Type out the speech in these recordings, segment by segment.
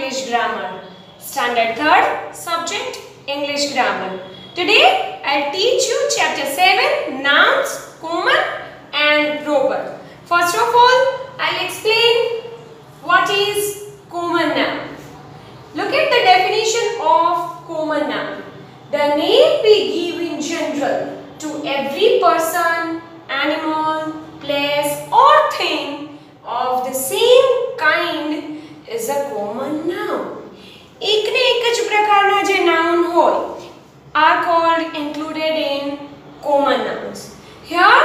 English Grammar. Standard 3rd, subject English Grammar. Today I'll teach you chapter 7, nouns, common and proper. First of all, I'll explain what is common noun. Look at the definition of common noun. The name we give in general to every person, animal, place or thing of the same kind is a common noun. એક ને એક જ પ્રકારના જે noun હોય are called included in common nouns. Here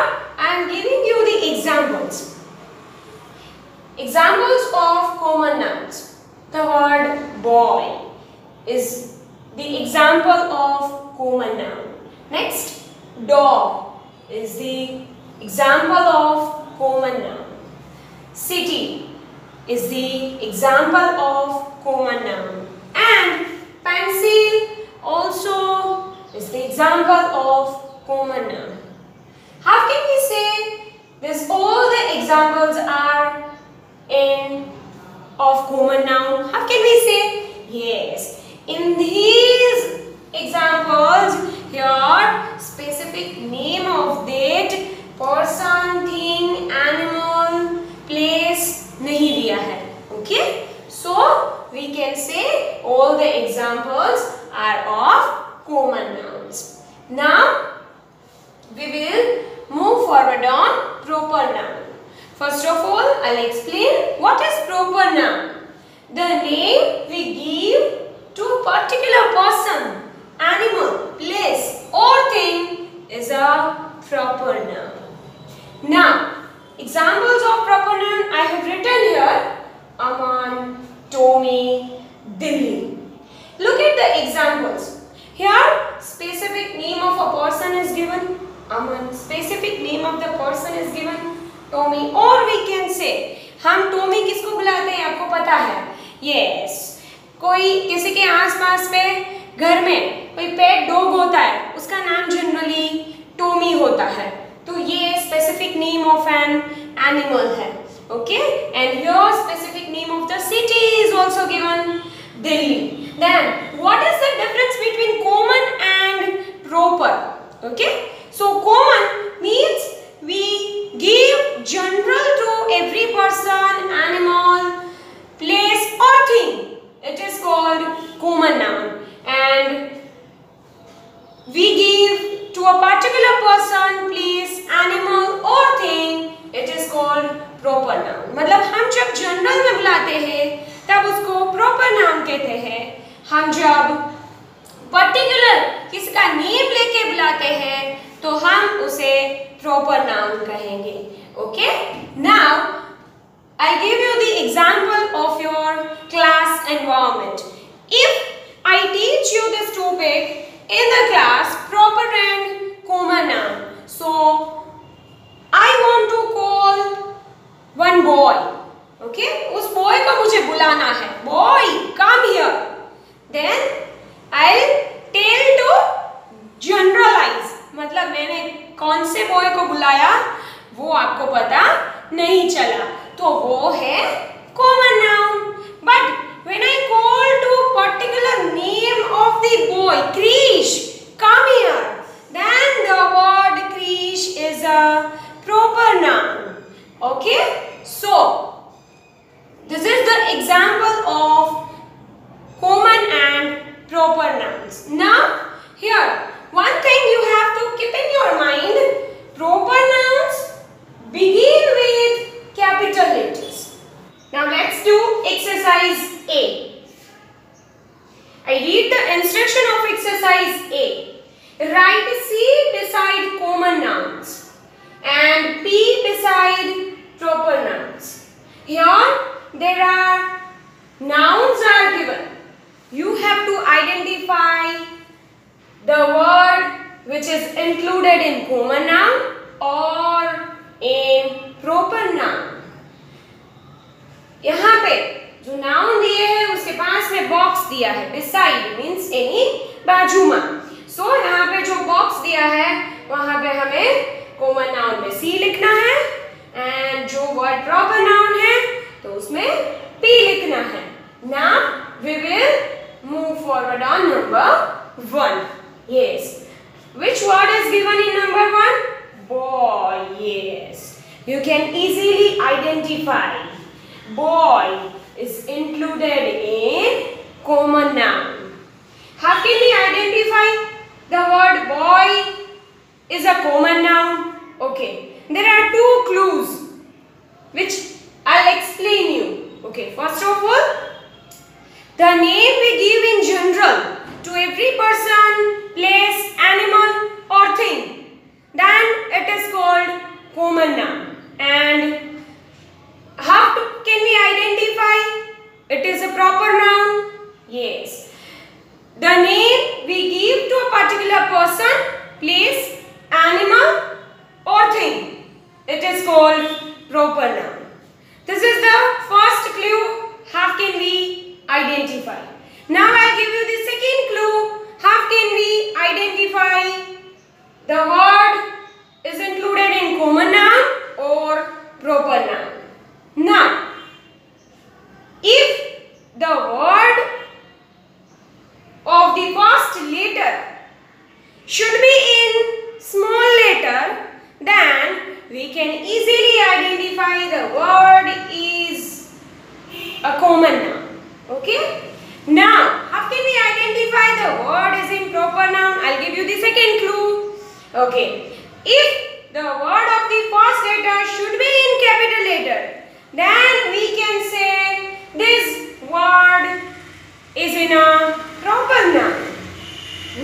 I am giving you the examples. Examples of common nouns. The word boy is the example of common noun. Next, dog is the example of common noun. City is the example of common noun. And pencil also is the example of common noun. How can we say this? All the examples are of common noun. How can we say? Yes. In these examples, here specific name of that person, thing, animal, place नहीं दिया है. Okay? So we can say all the examples are of common nouns. Now we will move forward on proper noun. First of all, I'll explain what is proper noun. The name we give to a particular person, animal, place or thing is a proper noun. Now, examples of proper noun I have written here: Aman, Tommy, Dilli. Look at the examples. Here, specific name of a person is given. Aman, specific name of the person is given. Tommy, or we can say, हम Tommy किसको बुलाते हैं आपको पता है? Yes. कोई किसी के आसपास पे घर में कोई पेट डॉग होता है, उसका नाम जनरली टोमी होता है. तो ये specific name of an animal है. Okay, and your specific name of the city is also given, Delhi. Then what is the difference between common and proper? Okay, so common means we give general to every person, animal, place or thing. It is called common noun. And we give to a particular person, place, animal or thing, it is called proper noun. मतलब हम जब general में बुलाते हैं तब उसको proper noun कहते हैं. हम जब पर्टिकुलर किसी का नेम लेके बुलाते हैं तो हम उसे proper noun कहेंगे. Okay? Now I give you the example of your class environment. If I teach you this topic in the class, proper and common noun. So I want to call one boy. Okay? उस boy को मुझे बुलाना है. Boy, come here. Then I'll tell to generalize. मतलब मैंने कौन से boy को बुलाया वो आपको पता नहीं चला, तो वो है common noun. But when I call to particular name of the boy, Krish, come here, then the word Krish is a proper noun. Okay, so this is the example of common and proper nouns. Now here one thing you have to keep in your mind: proper nouns begin with capital letters. Now let's do exercise A. I read the instruction of exercise A. Write C beside common nouns and P beside proper nouns. Here there are nouns are given. You have to identify the word which is included in common noun or in proper noun. यहाँ पे जो noun दिए हैं उसके पास में box दिया है. beside means any, बाजू में. So यहाँ पे जो box दिया है वहाँ पे हमें common noun में C लिखना है and जो word proper noun है तो उसमें P लिखना है. Now we will move forward on number 1. Yes. Which word is given in number 1? Boy. Yes. You can easily identify. Boy is included in common noun. How can we identify the word boy is a common noun? Okay. There are 2 clues which I'll explain you. Okay. First of all, the name we give in general to every person, place, animal or thing, then it is called common noun. And how can we identify it is a proper noun? Yes. The name we give to a particular person, place, animal or thing, it is called proper noun. This is the first clue. How can we identify? Now I'll give you the second clue. How can we identify the word is included in common noun or proper noun? Now, if the word of the first letter should be in small letter, then we can easily identify the word is a common noun. Okay? Now, how can we identify the word is in proper noun? I'll give you the second clue. Okay. If the word of the first letter should be in capital letter, then we can say this word is in a proper noun.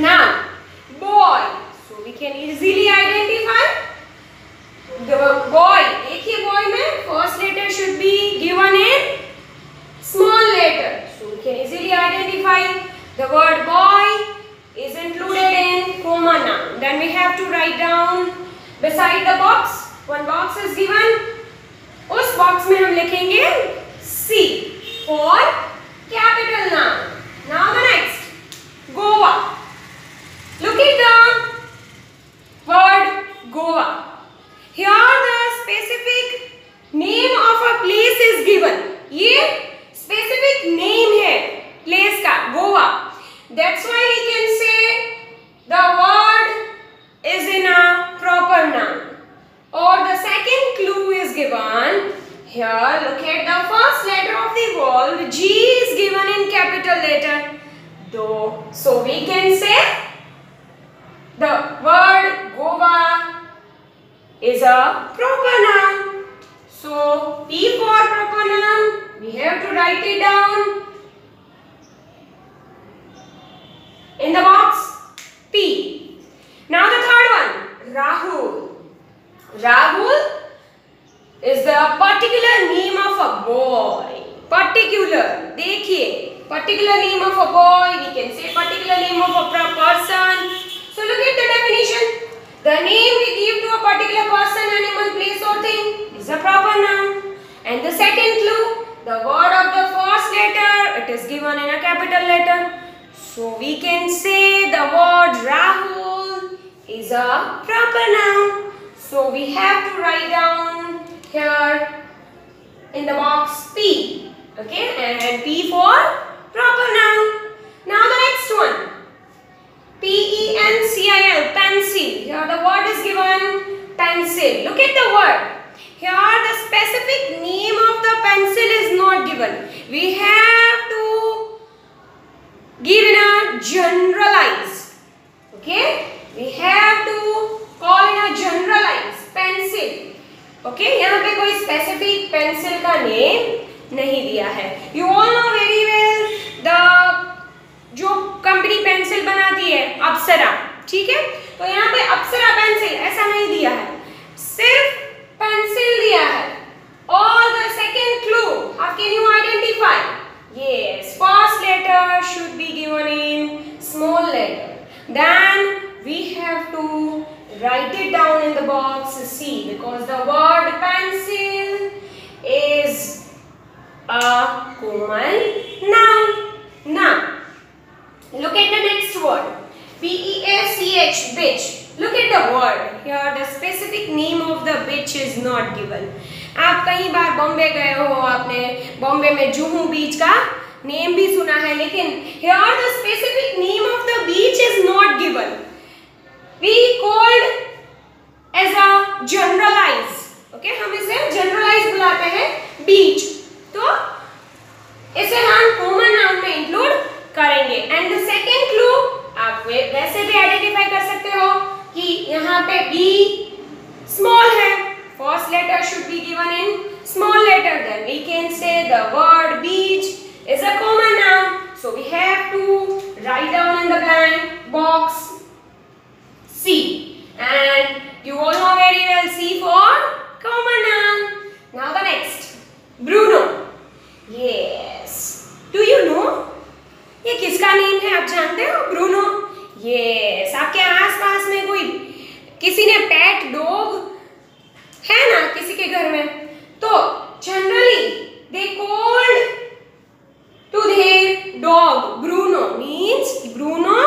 Now, boy. So we can easily identify the boy. देखिए boy में first letter should be given in small letter. So we can easily identify the word boy is included in common noun. Then we have to write down beside the box. One box is given. उस box में हम लिखेंगे C for capital noun. Now the next, Goa. Look at the word Goa. Here the specific name of a place is given. ये specific name है place का, Goa. That's why we can say the word is in a proper noun. Or the second clue is given. Here look at the first letter of the word. G is given in capital letter. Though, so we can say the word Goa is a proper noun. So P for proper noun, we have to write it down in the box P. Now the third one, Rahul. Rahul is the particular name of a boy. Particular, देखिए, particular name of a boy, we can say particular name of a person. So look at the definition. The name we give to a particular person, animal, place or thing is a proper noun. And the second clue, the word of the first letter, it is given in a capital letter. So we can say the word Rahul is a proper noun. So we have to write down here in the box P. Okay, and P for proper noun. Now the next one, P-E-N-C-I-L, pencil. Here the word is given pencil. Look at the word. Here the specific name of the pencil is not given. We have to give in a generalized. Okay, we have to call in a generalized pencil. Okay, यहाँ पे कोई specific pencil का name नहीं दिया है. You all know very well the जो company pencil बनाती है अप्सरा, ठीक है? तो यहाँ पे अप्सरा पेंसिल ऐसा नहीं दिया है, सिर्फ पेंसिल दिया है. Or the second clue, how can you identify? Yes, first letter should be given in small letter. Then we have to write it down in the box C because the word pencil is a common noun. Now, look at the next word. P-E-A-C-H, beach. Look at the word. Here the specific name of the beach is not given. आप कहीं बार बॉम्बे गए हो, आपने बॉम्बे में जुहू बीच का name भी सुना है, लेकिन here the specific name of the beach is not given. We called as a generalize. Okay, हम इसे generalize बुलाते हैं beach. तो इसे हम common noun में include करेंगे. And the second clue आप वैसे भी identify कर सकते हो कि यहाँ पे B small है. First letter should be given in small letter. Then we can say the word beach is a common noun. So we have to write down in the blank box C. And you all know very well C for common noun. Now the next, Bruno. Yes. Do you know? ये किसका name है, आप जानते हो? Bruno. Yes. आपके आसपास में कोई किसी ने पेट डॉग है ना किसी के घर में, तो generally they called to their dog Bruno. Means Bruno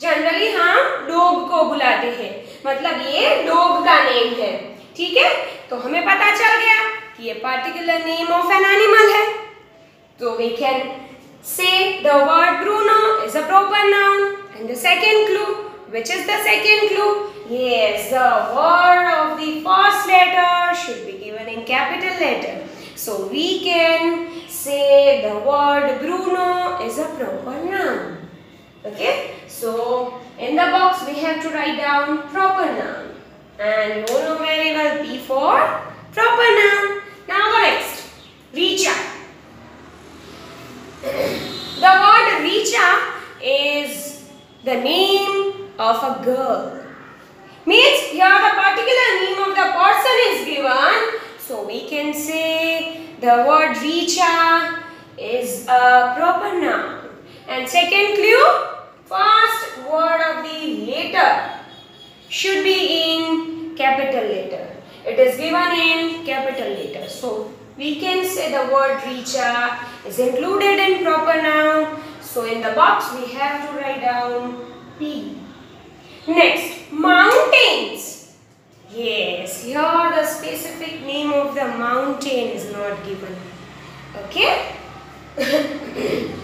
generally हम डॉग को बुलाते हैं, मतलब ये डॉग का नेम है. ठीक है, तो हमें पता चल गया कि ये particular name of an animal है. तो we can say the word Bruno is a proper noun. And the second clue, which is the second clue? Yes, the word of the first letter should be given in capital letter. So we can say the word Bruno is a proper noun. Okay, so in the box we have to write down proper noun, and you know very well P for proper noun. Now the next, Richa. The word Richa is the name of a girl. Means here the particular name of the person is given, so we can say the word Richa is a proper noun. And second clue, first word of the letter should be in capital letter. It is given in capital letter, so we can say the word Richa is included in proper noun. So in the box we have to write down P. Next, mountains. Yes, here the specific name of the mountain is not given. Okay?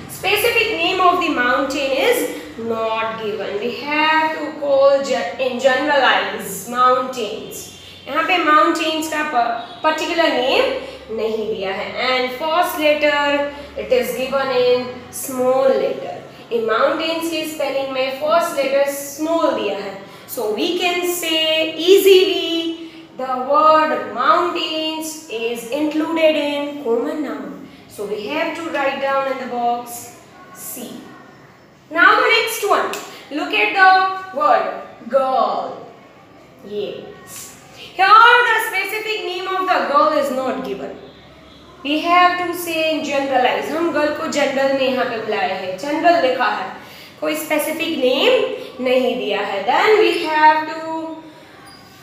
Specific name of the mountain is not given. We have to call in generalize mountains. यहाँ पे mountains का particular name नहीं दिया है. And first letter it is given in small letter. In mountains के spelling में first letter small दिया है. So we can say easily the word mountains is included in common noun. So we have to write down in the box C. Now the next one. Look at the word girl. Yes. Here the specific name of the girl is not given. We have to say generalize. हम girl को general में यहाँ पे बुलाया है, general लिखा है, कोई स्पेसिफिक नेम नहीं दिया है. Then we have to,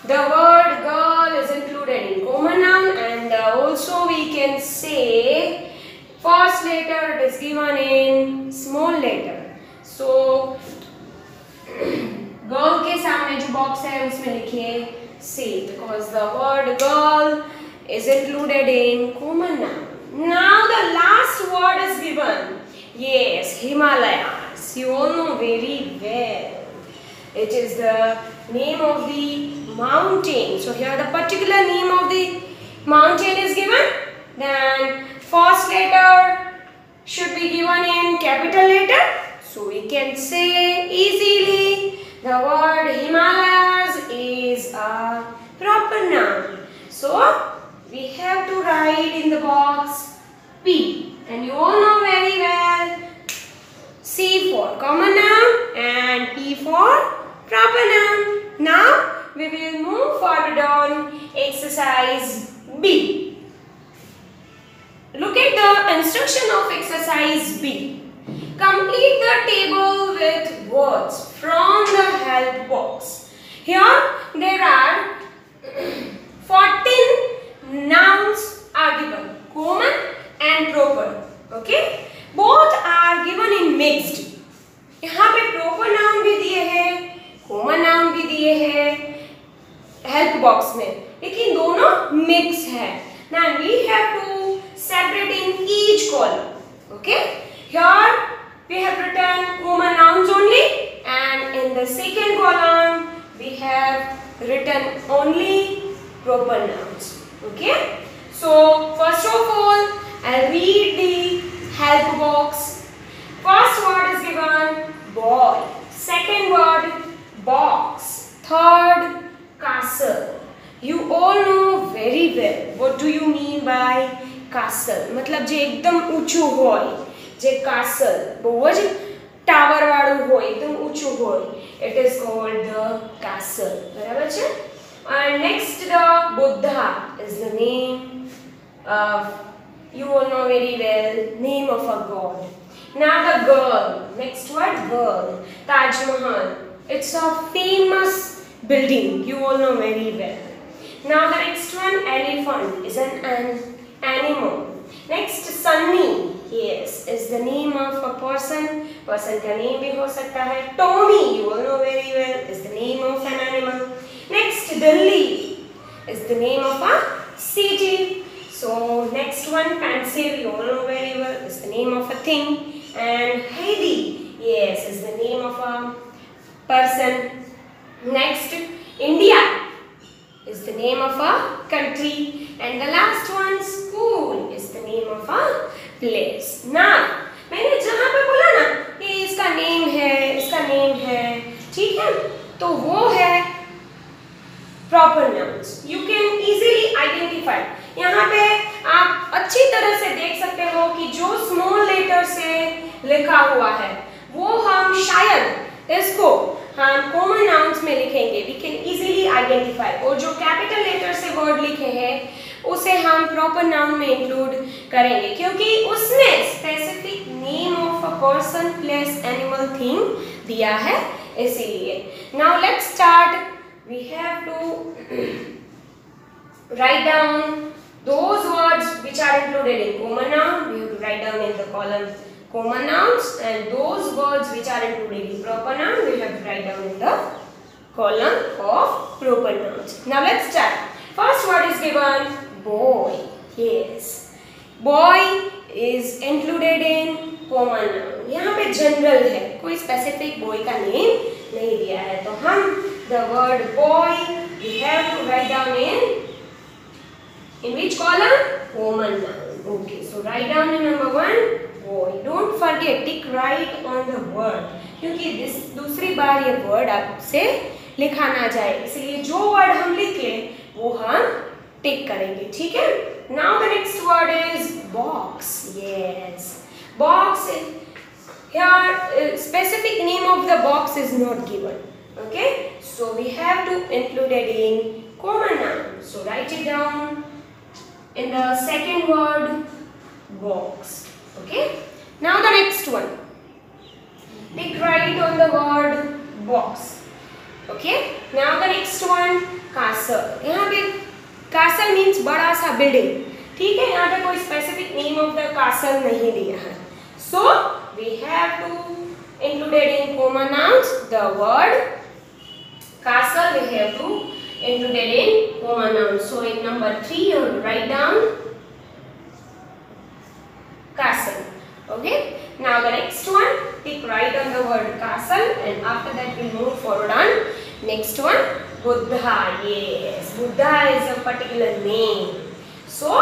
the word girl is included in common noun, and also we can say first letter it is given in small letter. So girl के सामने जो बॉक्स है उसमें लिखिए say, because the word girl is included in common noun. Now the last word is given. Yes, Himalayas. You all know very well. It is the name of the mountain. So here the particular name of the mountain is given. Then first letter should be given in capital letter. So we can say easily the word Himalayas is a proper noun. So we have to write in the box P, and you all know very well C for common noun and P for proper noun. Now we will move forward on exercise B. Look at the instruction of exercise B. Complete the table with words from the help box. Here there are 14 nouns are given, common and proper. Okay, both are given in mixed. यहाँ पे proper noun भी दिए हैं, common noun भी दिए हैं help box में, लेकिन दोनों mix है. Now we have to separate in each column. Okay, Here we have written common nouns only, and in the second column we have written only proper nouns. Okay. So first of all, I'll read the help box. First word is given boy. Second word box. Third castle. You all know very well what do you mean by castle. मतलब जे एकदम ऊंचू होय, जे castle बहुज tower वाળું હોય, एकदम ऊंचું હોય, it is called the castle. बराबर છે? And next the Buddha is the name of, you all know very well, name of a god. Now the girl, next word girl, Taj Mahal. It's a famous building, you all know very well. Now the next one, elephant is an animal. Next, Sunny, yes, is the name of a person. Person का name भी हो सकता है. Tommy, you all know very well, is the name of an animal. Next, Delhi is the name of a city. So next one, pencil, you all know very well, is the name of a thing. And Heidi, yes, is the name of a person. Next, India is the name of a country, and the last one, school, is the name of a place. Now मैंने जहाँ पे बोला ना कि इसका name है, ठीक है, तो वो है proper nouns. You can easily identify. यहाँ पे आप अच्छी तरह से देख सकते हो कि जो small letter से लिखा हुआ है वो हम शायद इसको हम common nouns में लिखेंगे. We can easily identify. और जो capital letter से word लिखे हैं उसे हम proper noun में include करेंगे क्योंकि उसने specific name of a person, place, animal, thing दिया है, इसीलिए. Now let's start. We have to write down those words which are included in common noun. We have to write down in the column common nouns, and those words which are included in proper noun we have to write down in the column of proper nouns. Now let's start. First word is given boy. Yes, boy is included in common noun. यहाँ पे general है, कोई specific boy का name नहीं दिया है, तो हम the word boy we have to write down in which column? Common noun. Okay, so write down in number 1 boy. Don't forget, tick right on the word क्योंकि दूसरी बार ये word आपसे लिखा ना जाए, इसलिए जो word हम लिख लें वो हम टिक करेंगे, ठीक है. Now the next word is box. Yes, box. Here specific name of the box is not given. Okay, so we have to include it in common noun. So write it down in the second word box. Okay, now the next one, tick right on the word box. Okay, now the next one, castle. यहाँ पे castle means बड़ा सा building, ठीक है. यहाँ पे कोई specific name of the castle नहीं दिया है, so we have to include it in common nouns. The word castle we have to include it in common nouns. So in number 3 you have to write down castle. Okay, now the next one, tick right on the word castle, and after that we move forward on next one, Buddha. Yes, Buddha is a particular name, so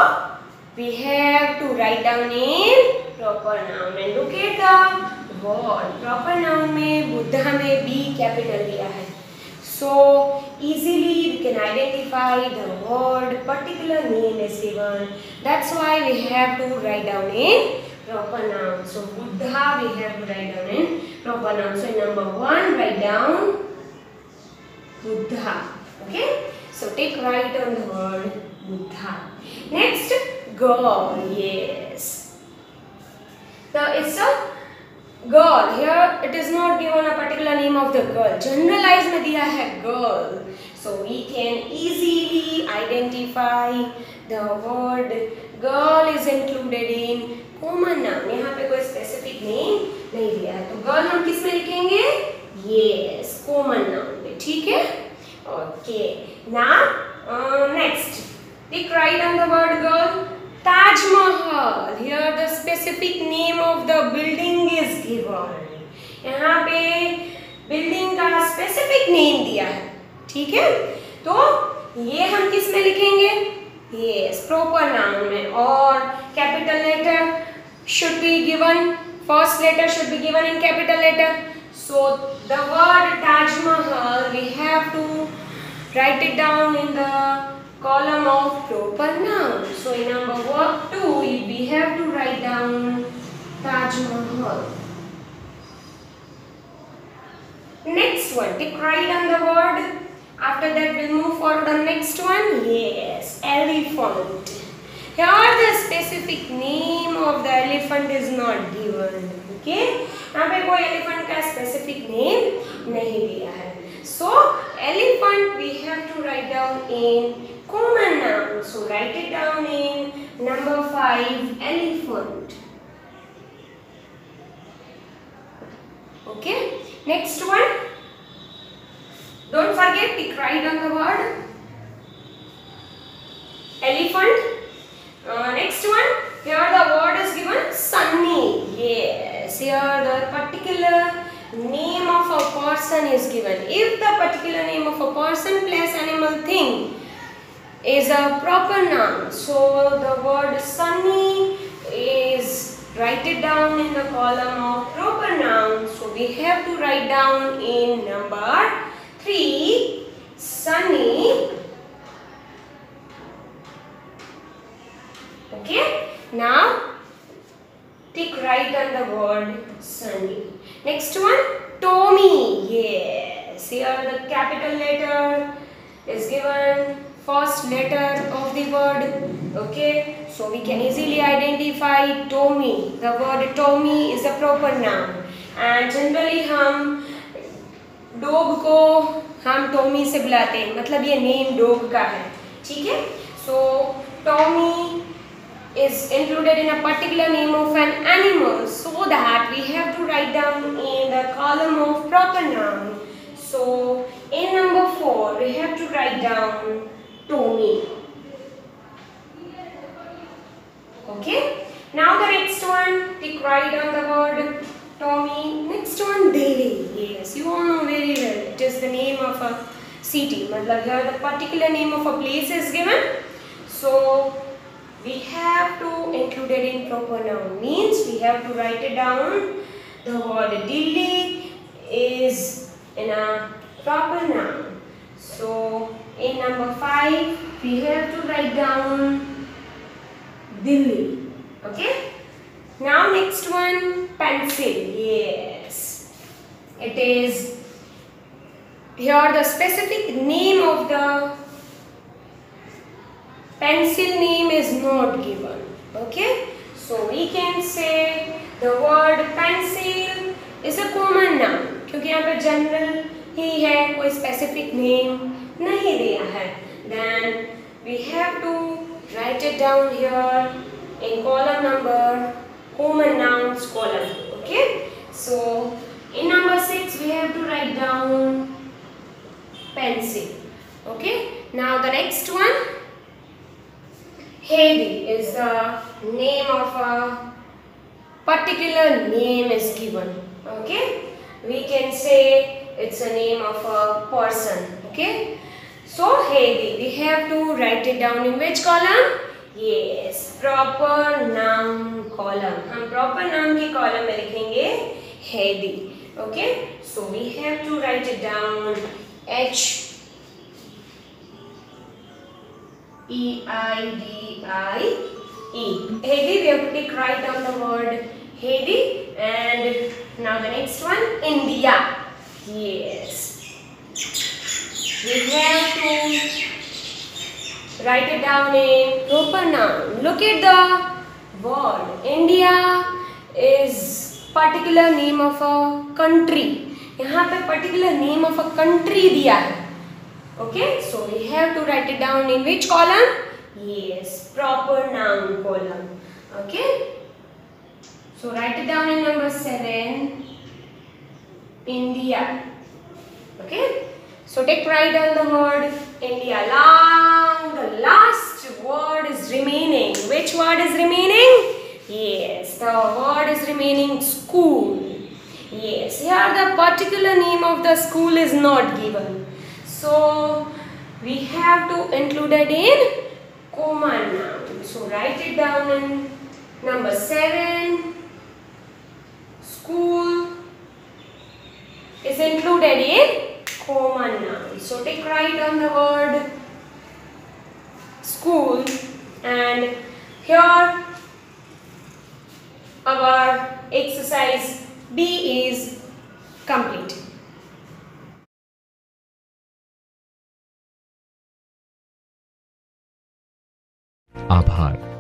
we have to write down in proper noun. And look at the word proper noun में Buddha में B capital दिया है, so easily we can identify the word particular name is given. That's why we have to write down in proper noun. So Buddha we have to write down in proper noun. So in number 1 write down Buddha. Okay, so take right on the word Buddha. Next, girl. Yes, it's a girl. Here it is not given a particular name of the girl. Generalized में दिया है girl. So we can easily identify the word girl is included in common noun. यहाँ पे कोई specific name नहीं दिया है, तो girl हम किस में लिखेंगे? Yes, common noun में, ठीक है. Okay, now next, tick right on the word girl. Taj Mahal. Here the specific name of the building is given. यहाँ पे बिल्डिंग का स्पेसिफिक नेम दिया है, ठीक है। तो ये हम किस में लिखेंगे? यस, प्रॉपर नाउन में। और capital letter should be given, first letter should be given in capital letter. So the word Taj Mahal, we have to write it down in the column of proper noun. So in number 2 we have to write down Taj Mahal. Next one, take right on the word. After that we'll move forward on next one. Yes, elephant. Here the specific name of the elephant is not given. Okay, यहाँ पे कोई elephant का specific name नहीं दिया है. So elephant we have to write down in common noun. So write it down in number 5, elephant. Okay, next one. Don't forget to write down the word elephant. Next one, here the word is given sunny. Yes, here the particular name of a person is given. If the particular name of a person, place, animal, thing is a proper noun, so the word sunny is write it down in the column of proper noun. So we have to write down in number 3, sunny. Okay, now tick right on the word sunny. Next one, Tommy. Yes, here the capital letter is given, first letter of the word. Okay, so we can easily identify Tommy. The word Tommy is a proper noun and generally हम dog को हम Tommy से बुलाते हैं, मतलब ये name dog का है, ठीक है। सो Tommy is included in a particular name of an animal, so that we have to write down in the column of proper noun. So in number 4 we have to write down Tommy. Okay, now the next one, tick right on the word Tommy. Next one, Delhi. Yes, you all know very well, it is the name of a city, मतलब here the particular name of a place is given, so we have to include it in proper noun, means we have to write it down. The word Delhi is in a proper noun. So in number 5 we have to write down Delhi. Okay, now next one, pencil. Yes, it is here the specific name of the pencil name is not given. Okay, so we can say the word pencil is a common noun, क्योंकि यहाँ पे general ही है, कोई specific name नहीं दिया है. Then we have to write it down here in column number common nouns column. Okay, so in number 6 we have to write down pencil. Okay, now the next one, Heidi is the name of a particular name is given. Okay, we can say it's a name of a person. Okay, so Heidi we have to write it down in which column? Yes, proper noun column. हम proper noun की column में लिखेंगे Heidi. Okay, so we have to write it down H E-I-D-I-E. Heidi, we have to take right down the word Heidi. And now the next one, India. Yes, we have to write it down in proper noun. Look at the word India is particular name of a country. यहाँ पे particular name of a country दिया है. Okay, so we have to write it down in which column? Yes, proper noun column. Okay, so write it down in number 7, India. Okay, so take right on the word India. The last word is remaining. Which which word is remaining? Yes, the word is remaining school. Yes, here the particular name of the school is not given. So we have to include it in common noun. So write it down in number 7. School is included in common noun. So take right on the word school, and here our exercise B is complete. आभार।